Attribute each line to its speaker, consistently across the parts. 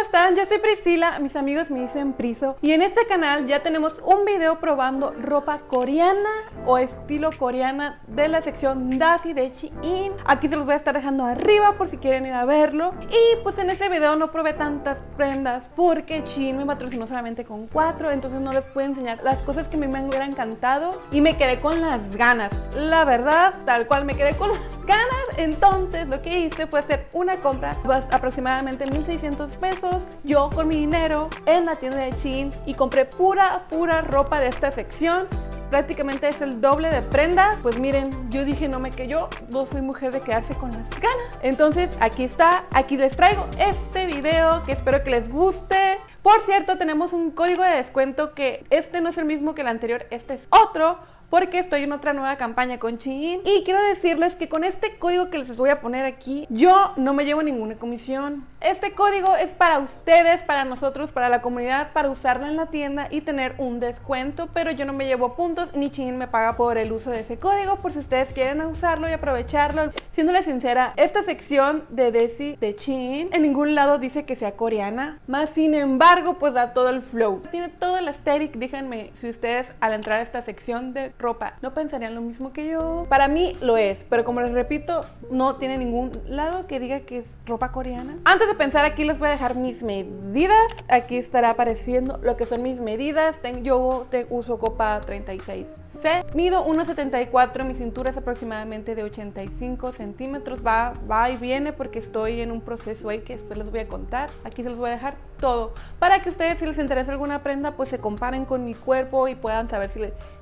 Speaker 1: están? Yo soy Priscila, mis amigos me dicen Priso, y en este canal ya tenemos un video probando ropa coreana o estilo coreana de la sección Dassy de Shein. Aquí se los voy a estar dejando arriba por si quieren ir a verlo. Y pues en este video no probé tantas prendas porque Shein me patrocinó solamente con 4, entonces no les puedo enseñar las cosas que a mí me hubieran encantado y me quedé con las ganas. La verdad, tal cual me quedé con las ganas. Entonces lo que hice fue hacer una compra aproximadamente 1,600 pesos yo con mi dinero en la tienda de Shein y compré pura ropa de esta sección. Prácticamente es el doble de prendas. Pues miren, yo dije yo no soy mujer de quedarse con las ganas. Entonces aquí está, aquí les traigo este video que espero que les guste. Por cierto, tenemos un código de descuento que este no es el mismo que el anterior, este es otro, porque estoy en otra nueva campaña con Shein. Y quiero decirles que con este código que les voy a poner aquí, yo no me llevo ninguna comisión. Este código es para ustedes, para nosotros, para la comunidad, para usarla en la tienda y tener un descuento, pero yo no me llevo puntos ni Shein me paga por el uso de ese código, por si ustedes quieren usarlo y aprovecharlo. Siéndole sincera, esta sección de Dassy de Shein en ningún lado dice que sea coreana, más sin embargo pues da todo el flow, tiene todo el aesthetic. Díganme si ustedes al entrar a esta sección de ropa no pensarían lo mismo que yo. Para mí lo es, pero como les repito, no tiene ningún lado que diga que es ropa coreana. Antes de pensar, aquí les voy a dejar mis medidas. Aquí estará apareciendo lo que son mis medidas. Yo uso copa 36C, mido 1,74, mi cintura es aproximadamente de 85 centímetros, va y viene porque estoy en un proceso ahí que después les voy a contar. Aquí se los voy a dejar todo para que ustedes, si les interesa alguna prenda, pues se comparen con mi cuerpo y puedan saber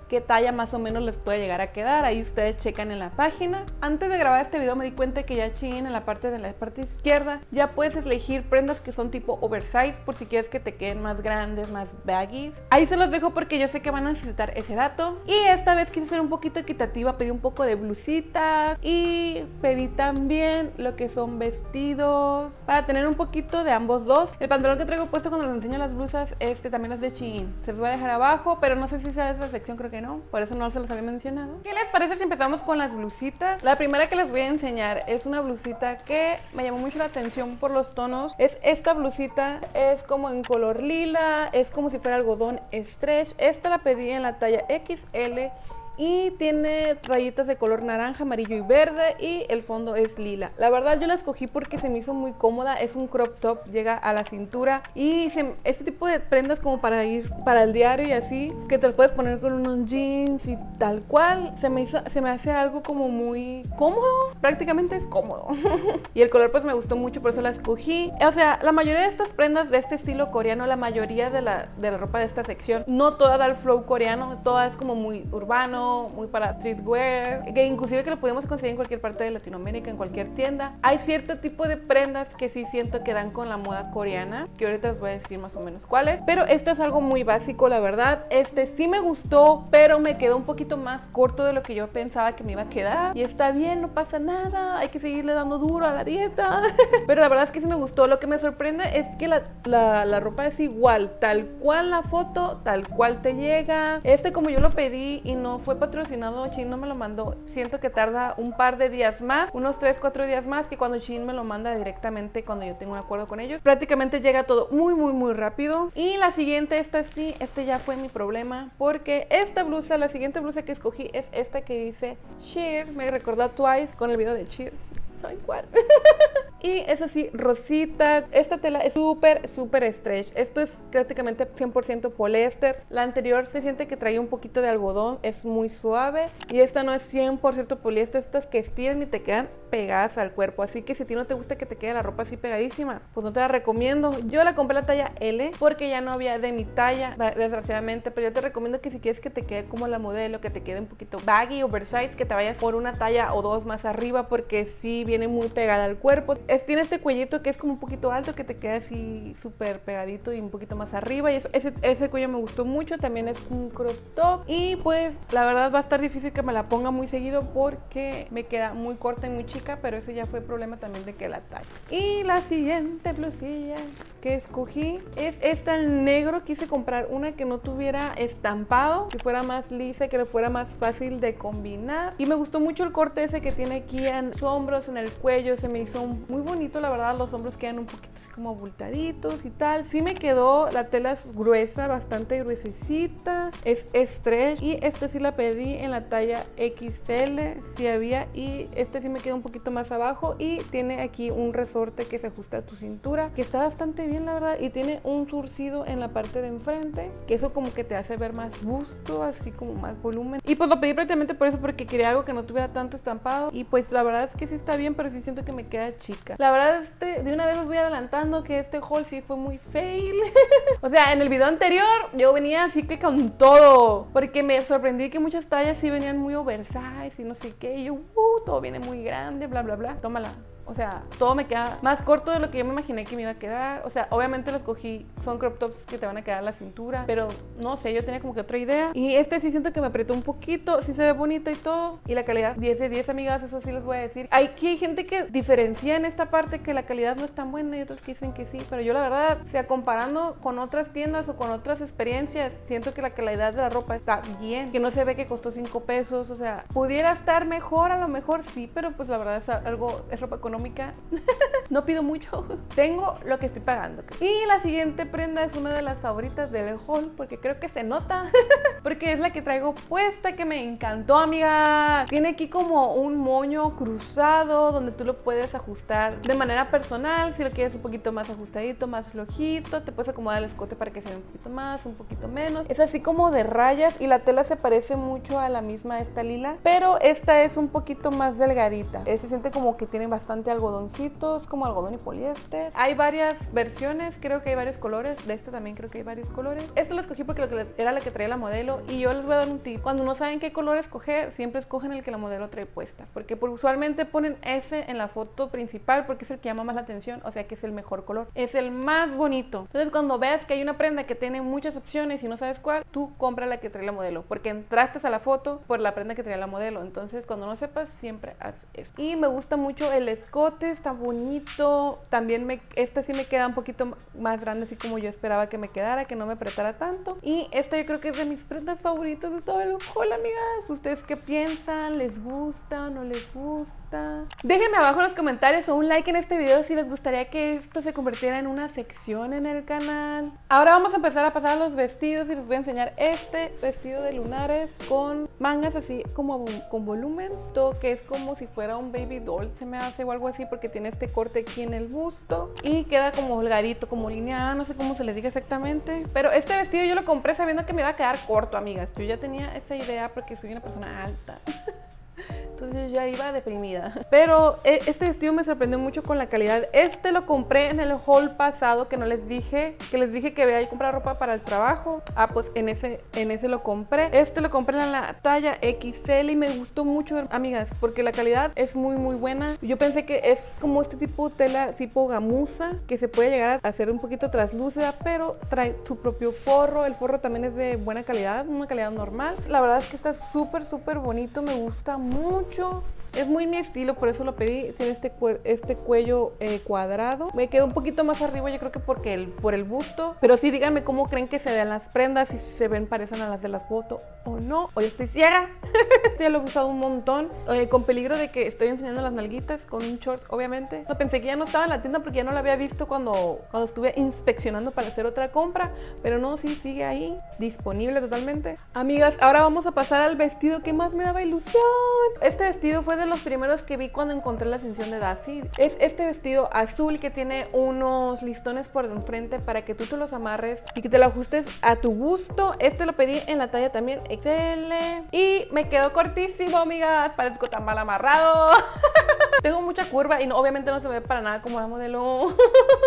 Speaker 1: qué talla más o menos les puede llegar a quedar. Ahí ustedes checan en la página. Antes de grabar este video me di cuenta que ya Shein en la parte izquierda ya puedes elegir prendas que son tipo oversize por si quieres que te queden más grandes, más baggies. Ahí se los dejo porque yo sé que van a necesitar ese dato. Y esta vez quise ser un poquito equitativa, pedí un poco de blusitas y pedí también lo que son vestidos para tener un poquito de ambos dos. El pantalón que traigo puesto cuando les enseño las blusas, también es de Shein. Se los voy a dejar abajo, pero no sé si sea de esa sección, creo que no, por eso no se los había mencionado. ¿Qué les parece si empezamos con las blusitas? La primera que les voy a enseñar es una blusita que me llamó mucho la atención por los tonos. Es esta blusita, es como en color lila, es como si fuera algodón stretch. Esta la pedí en la talla XL y tiene rayitas de color naranja, amarillo y verde, y el fondo es lila. La verdad yo la escogí porque se me hizo muy cómoda. Es un crop top, llega a la cintura y este tipo de prendas como para ir para el diario y así, que te lo puedes poner con unos jeans y tal cual, se me hace algo como muy cómodo, prácticamente es cómodo. Y el color pues me gustó mucho, por eso la escogí. O sea, la mayoría de estas prendas de este estilo coreano, la mayoría de la ropa de esta sección, no toda da el flow coreano, toda es como muy urbano, muy para streetwear, que inclusive que lo podemos conseguir en cualquier parte de Latinoamérica, en cualquier tienda. Hay cierto tipo de prendas que sí siento que dan con la moda coreana, que ahorita les voy a decir más o menos cuáles, pero este es algo muy básico, la verdad. Sí me gustó, pero me quedó un poquito más corto de lo que yo pensaba que me iba a quedar, y está bien, no pasa nada, hay que seguirle dando duro a la dieta. Pero la verdad es que sí me gustó. Lo que me sorprende es que la ropa es igual, tal cual la foto, tal cual te llega. Como yo lo pedí y no fue patrocinado, Shein no me lo mandó, siento que tarda un par de días más, unos 3-4 días más que cuando Shein me lo manda directamente cuando yo tengo un acuerdo con ellos. Prácticamente llega todo muy rápido. Y la siguiente, ya fue mi problema, porque la siguiente blusa que escogí es esta que dice Cheer, me recordó a Twice con el video de Cheer. ¿Saben cuál? Y es así, rosita. Esta tela es súper stretch. Esto es prácticamente 100% poliéster. La anterior se siente que trae un poquito de algodón, es muy suave. Y esta no es 100% poliéster. Estas que estiran y te quedan pegadas al cuerpo. Así que si a ti no te gusta que te quede la ropa así pegadísima, pues no te la recomiendo. Yo la compré la talla L porque ya no había de mi talla, desgraciadamente. Pero yo te recomiendo que si quieres que te quede como la modelo, que te quede un poquito baggy, oversize, que te vayas por una talla o dos más arriba, porque sí viene muy pegada al cuerpo. Tiene este cuellito que es como un poquito alto, que te queda así súper pegadito y un poquito más arriba, y ese cuello me gustó mucho. También es un crop top y pues la verdad va a estar difícil que me la ponga muy seguido porque me queda muy corta y muy chica, pero eso ya fue problema también de que la talla. Y la siguiente blusilla que escogí es esta en negro. Quise comprar una que no tuviera estampado, que fuera más lisa, que le fuera más fácil de combinar, y me gustó mucho el corte ese que tiene aquí en los hombros, en el cuello. Se me hizo muy bonito, la verdad. Los hombros quedan un poquito así como abultaditos y tal. Sí me quedó, la tela es gruesa, bastante gruesecita, es stretch, y esta sí la pedí en la talla XL, si había, y este sí me queda un poquito más abajo y tiene aquí un resorte que se ajusta a tu cintura, que está bastante bien, la verdad, y tiene un surcido en la parte de enfrente, que eso como que te hace ver más busto, así como más volumen. Y pues lo pedí prácticamente por eso, porque quería algo que no tuviera tanto estampado, y pues la verdad es que sí está bien, pero sí siento que me queda chica. La verdad, de una vez os voy adelantando que este haul sí fue muy fail. O sea, en el video anterior yo venía así que con todo, porque me sorprendí que muchas tallas sí venían muy oversize y no sé qué, y yo, todo viene muy grande, bla, bla, bla. Tómala. O sea, todo me queda más corto de lo que yo me imaginé que me iba a quedar. O sea, obviamente los cogí, son crop tops que te van a quedar a la cintura, pero no sé, yo tenía como que otra idea. Y este sí siento que me apretó un poquito, sí se ve bonito y todo. Y la calidad 10 de 10, amigas, eso sí les voy a decir. Aquí hay gente que diferencia en esta parte que la calidad no es tan buena y otros que dicen que sí. Pero yo la verdad, o sea, comparando con otras tiendas o con otras experiencias, siento que la calidad de la ropa está bien. Que no se ve que costó 5 pesos, o sea, pudiera estar mejor, a lo mejor sí, pero pues la verdad es algo, es ropa económica. No pido mucho, tengo lo que estoy pagando. Y la siguiente prenda es una de las favoritas del haul, porque creo que se nota, porque es la que traigo puesta, que me encantó, amiga. Tiene aquí como un moño cruzado donde tú lo puedes ajustar de manera personal. Si lo quieres un poquito más ajustadito, más flojito, te puedes acomodar el escote para que sea un poquito más, un poquito menos. Es así como de rayas, y la tela se parece mucho a la misma, esta lila, pero esta es un poquito más delgadita. Se siente como que tiene bastante algodoncitos, como algodón y poliéster. Hay varias versiones, creo que hay varios colores. De esta también creo que hay varios colores. Esta la escogí porque era la que traía la modelo, y yo les voy a dar un tip. Cuando no saben qué color escoger, siempre escogen el que la modelo trae puesta, porque usualmente ponen ese en la foto principal porque es el que llama más la atención, o sea que es el mejor color, es el más bonito. Entonces cuando veas que hay una prenda que tiene muchas opciones y no sabes cuál, tú compra la que trae la modelo, porque entraste a la foto por la prenda que trae la modelo. Entonces cuando no sepas, siempre haz eso. Y me gusta mucho el escote, está bonito. También este sí me queda un poquito más grande, así como yo esperaba que me quedara, que no me apretara tanto. Y esta yo creo que es de mis prendas favoritas de todo el haul, amigas. ¿Ustedes qué piensan? ¿Les gusta? ¿No les gusta? Déjenme abajo en los comentarios o un like en este video si les gustaría que esto se convirtiera en una sección en el canal. Ahora vamos a empezar a pasar a los vestidos, y les voy a enseñar este vestido de lunares con mangas así como con volumen, todo que es como si fuera un baby doll, se me hace, o algo así, porque tiene este corte aquí en el busto y queda como holgadito, como línea A, no sé cómo se les diga exactamente. Pero este vestido yo lo compré sabiendo que me iba a quedar corto, amigas. Yo ya tenía esa idea porque soy una persona alta. Entonces ya iba deprimida. Pero este vestido me sorprendió mucho con la calidad. Este lo compré en el haul pasado, que no les dije, que les dije que había que comprar ropa para el trabajo. Ah, pues en ese lo compré. Este lo compré en la talla XL y me gustó mucho, amigas, porque la calidad es muy muy buena. Yo pensé que es como este tipo de tela tipo gamuza, que se puede llegar a hacer un poquito traslúcida, pero trae su propio forro. El forro también es de buena calidad, una calidad normal. La verdad es que está súper súper bonito, me gusta mucho. Es muy mi estilo, por eso lo pedí. Tiene este cuello cuadrado. Me quedó un poquito más arriba, yo creo que por el busto. Pero sí, díganme cómo creen que se vean las prendas, si se ven parecen a las de las fotos o no. O yo estoy ciega. Ya lo he usado un montón, con peligro de que estoy enseñando las nalguitas con un short, obviamente. No, pensé que ya no estaba en la tienda porque ya no la había visto cuando estuve inspeccionando para hacer otra compra. Pero no, sí, sigue ahí, disponible totalmente. Amigas, ahora vamos a pasar al vestido que más me daba ilusión. Este vestido fue de los primeros que vi cuando encontré la ascensión de Daci. Es este vestido azul que tiene unos listones por enfrente para que tú te los amarres y que te lo ajustes a tu gusto. Este lo pedí en la talla también XL y me quedó cortísimo, amigas. Parezco tan mal amarrado. Tengo mucha curva y obviamente no se ve para nada como la modelo.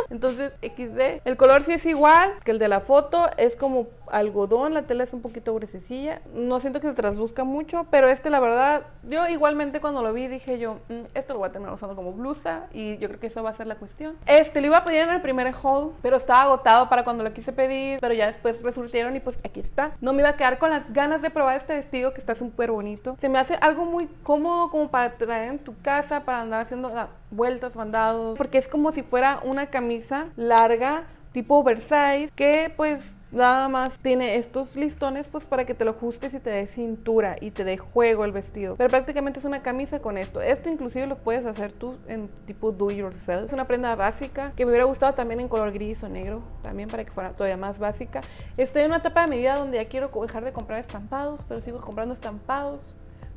Speaker 1: Entonces XD. El color sí es igual que el de la foto, es como algodón, la tela es un poquito gruesecilla. No siento que se trasluzca mucho, pero la verdad, yo igualmente cuando lo vi dije yo, esto lo voy a terminar usando como blusa, y yo creo que eso va a ser la cuestión. Lo iba a pedir en el primer haul, pero estaba agotado para cuando lo quise pedir, pero ya después resurtieron y pues aquí está. No me iba a quedar con las ganas de probar este vestido que está súper bonito. Se me hace algo muy cómodo como para traer en tu casa, para andar haciendo vueltas, mandados, porque es como si fuera una camisa larga tipo oversize, que pues Nada más tiene estos listones pues para que te lo ajustes y te dé cintura y te dé juego el vestido. Pero prácticamente es una camisa con esto. Esto inclusive lo puedes hacer tú en tipo do yourself. Es una prenda básica que me hubiera gustado también en color gris o negro, también para que fuera todavía más básica. Estoy en una etapa de mi vida donde ya quiero dejar de comprar estampados, pero sigo comprando estampados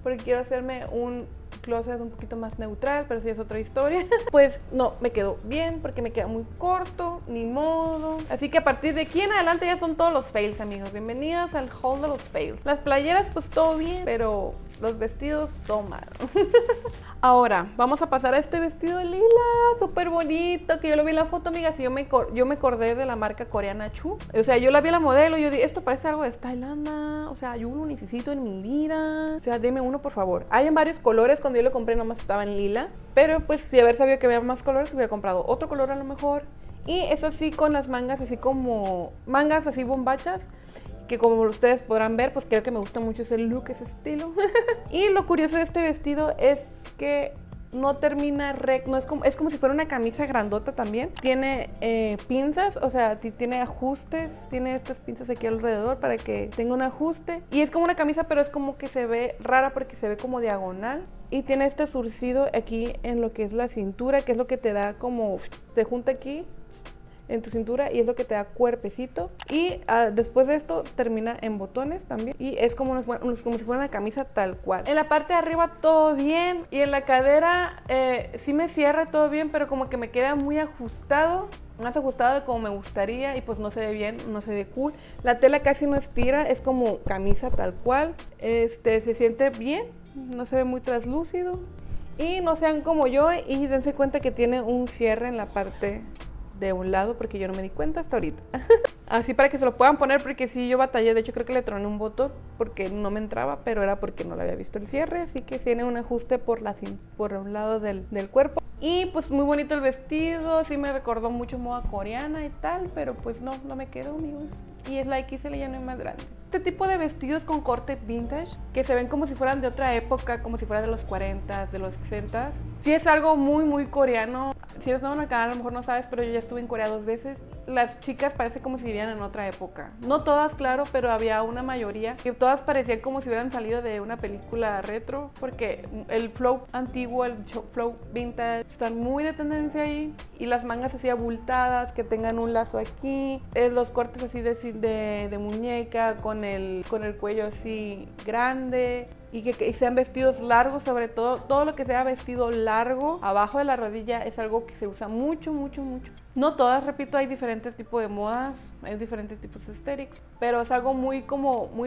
Speaker 1: porque quiero hacerme un closet un poquito más neutral, pero sí es otra historia. Pues no, me quedó bien porque me queda muy corto, ni modo. Así que a partir de aquí en adelante ya son todos los fails, amigos. Bienvenidas al haul de los fails. Las playeras pues todo bien, pero los vestidos todo mal. Ahora, vamos a pasar a este vestido lila, súper bonito, que yo lo vi en la foto, amigas, y yo me acordé de la marca coreana Chu. O sea, yo la vi en la modelo y yo dije, esto parece algo de Stylanda, o sea, yo lo necesito en mi vida. O sea, deme uno, por favor. Hay en varios colores, cuando yo lo compré nomás estaba en lila, pero pues si haber sabido que había más colores, hubiera comprado otro color a lo mejor. Y es así con las mangas, así como mangas así bombachas, que como ustedes podrán ver, pues creo que me gusta mucho ese look, ese estilo. Y lo curioso de este vestido es que no termina recto, no es como si fuera una camisa grandota también. Tiene pinzas, o sea, tiene ajustes, tiene estas pinzas aquí alrededor para que tenga un ajuste. Y es como una camisa, pero es como que se ve rara porque se ve como diagonal. Y tiene este surcido aquí en lo que es la cintura, que es lo que te da como, te junta aquí en tu cintura y es lo que te da cuerpecito. Y después de esto termina en botones también y es como si fuera una camisa tal cual. En la parte de arriba todo bien y en la cadera sí me cierra todo bien, pero como que me queda muy ajustado, más ajustado de como me gustaría y pues no se ve bien, no se ve cool. La tela casi no estira, es como camisa tal cual. Se siente bien, no se ve muy translúcido. Y no sean como yo y dense cuenta que tiene un cierre en la parte de un lado porque yo no me di cuenta hasta ahorita. Así para que se lo puedan poner porque sí, yo batallé, de hecho creo que le troné un botón porque no me entraba, pero era porque no le había visto el cierre, así que tiene un ajuste por un lado del cuerpo. Y pues muy bonito el vestido, sí me recordó mucho moda coreana y tal, pero pues no me quedó, amigos. Y es la XL, ya no es más grande. Este tipo de vestidos con corte vintage, que se ven como si fueran de otra época, como si fueran de los 40, de los 60. Sí es algo muy, muy coreano. Si eres nuevo en el canal, a lo mejor no sabes, pero yo ya estuve en Corea 2 veces. Las chicas parece como si vivían en otra época. No todas, claro, pero había una mayoría que todas parecían como si hubieran salido de una película retro, porque el flow antiguo, el flow vintage, están muy de tendencia ahí. Y las mangas así abultadas, que tengan un lazo aquí, los cortes así de muñeca, con el cuello así grande. Y que sean vestidos largos, sobre todo lo que sea vestido largo abajo de la rodilla es algo que se usa mucho, mucho, mucho. No todas, repito, hay diferentes tipos de modas, hay diferentes tipos de aesthetics, pero es algo muy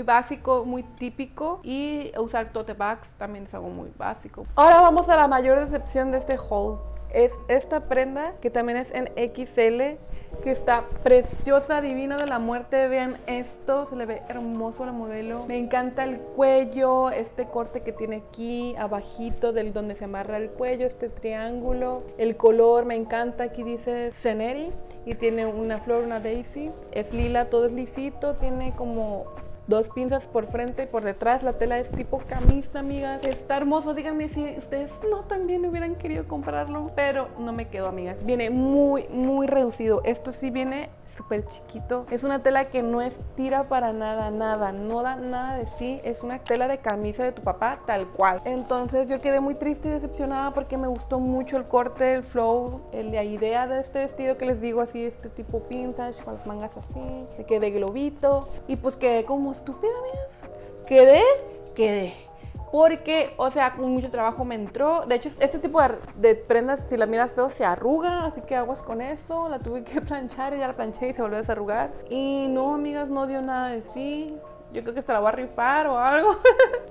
Speaker 1: básico, muy típico, y usar tote bags también es algo muy básico. Ahora vamos a la mayor decepción de este haul. Es esta prenda que también es en XL, que está preciosa, divina de la muerte. Vean esto, se le ve hermoso la modelo. Me encanta el cuello, este corte que tiene aquí abajito del donde se amarra el cuello, este triángulo. El color me encanta, aquí dice Ceneri y tiene una flor, una daisy. Es lila, todo es lisito, tiene como dos pinzas por frente y por detrás. La tela es tipo camisa, amigas. Está hermoso. Díganme si ustedes no también hubieran querido comprarlo, pero no me quedó, amigas. Viene muy, muy reducido. Esto sí viene súper chiquito. Es una tela que no estira para nada, no da nada de sí. Es una tela de camisa de tu papá tal cual. Entonces yo quedé muy triste y decepcionada porque me gustó mucho el corte, el flow, la idea de este vestido que les digo, así, este tipo vintage, con las mangas así, de que de globito. Y pues quedé como estúpida, amigas. Quedé. Porque, o sea, con mucho trabajo me entró. De hecho, este tipo de prendas, si la miras feo, se arruga. Así que aguas con eso. La tuve que planchar y ya la planché y se volvió a desarrugar. Y no, amigas, no dio nada de sí. Yo creo que hasta la voy a rifar o algo.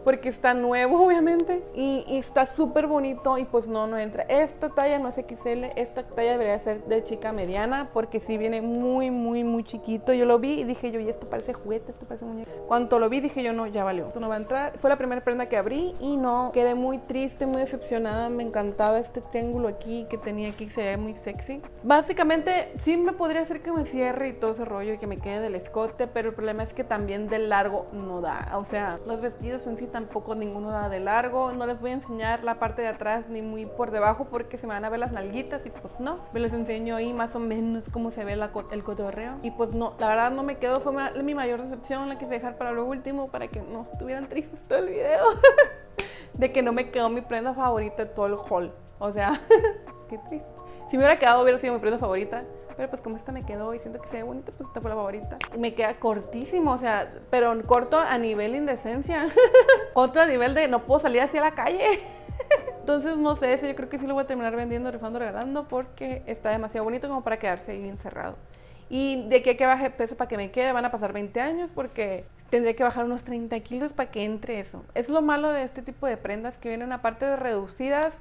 Speaker 1: Porque está nuevo, obviamente. Y está súper bonito y pues no entra. Esta talla no es XL. Esta talla debería ser de chica mediana. Porque sí viene muy, muy, muy chiquito. Yo lo vi y dije yo, y esto parece juguete, esto parece muñeca. Cuando lo vi dije yo, no, ya valió. Esto no va a entrar. Fue la primera prenda que abrí y no. Quedé muy triste, muy decepcionada. Me encantaba este triángulo aquí que tenía aquí. Se ve muy sexy. Básicamente sí me podría hacer que me cierre y todo ese rollo y que me quede del escote. Pero el problema es que también del largo largo no da. O sea, los vestidos en sí tampoco ninguno da de largo. No les voy a enseñar la parte de atrás ni muy por debajo porque se me van a ver las nalguitas y pues no. Me les enseño ahí más o menos cómo se ve el cotorreo. Y pues no, la verdad no me quedó. Fue mi mayor decepción. La quise dejar para lo último para que no estuvieran tristes todo el video. De que no me quedó mi prenda favorita de todo el haul. O sea, qué triste. Si me hubiera quedado, hubiera sido mi prenda favorita. Pero pues como esta me quedó y siento que se ve bonita, pues esta fue la favorita. Y me queda cortísimo, o sea, pero corto a nivel indecencia. Otro nivel de no puedo salir así a la calle. Entonces no sé, ese yo creo que sí lo voy a terminar vendiendo, rifando, regalando, porque está demasiado bonito como para quedarse ahí encerrado. Y de aquí a que baje peso para que me quede van a pasar 20 años porque tendría que bajar unos 30 kilos para que entre eso. Es lo malo de este tipo de prendas que vienen aparte de reducidas,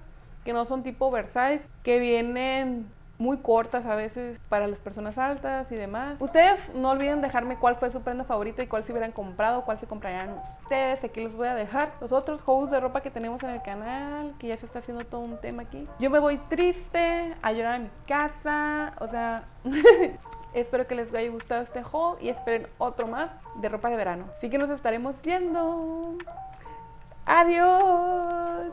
Speaker 1: que no son tipo oversize, que vienen muy cortas a veces para las personas altas y demás. Ustedes no olviden dejarme cuál fue su prenda favorita y cuál se hubieran comprado, cuál se comprarían ustedes. Aquí les voy a dejar los otros hauls de ropa que tenemos en el canal, que ya se está haciendo todo un tema aquí. Yo me voy triste a llorar a mi casa, o sea... Espero que les haya gustado este haul y esperen otro más de ropa de verano. Así que nos estaremos viendo. Adiós.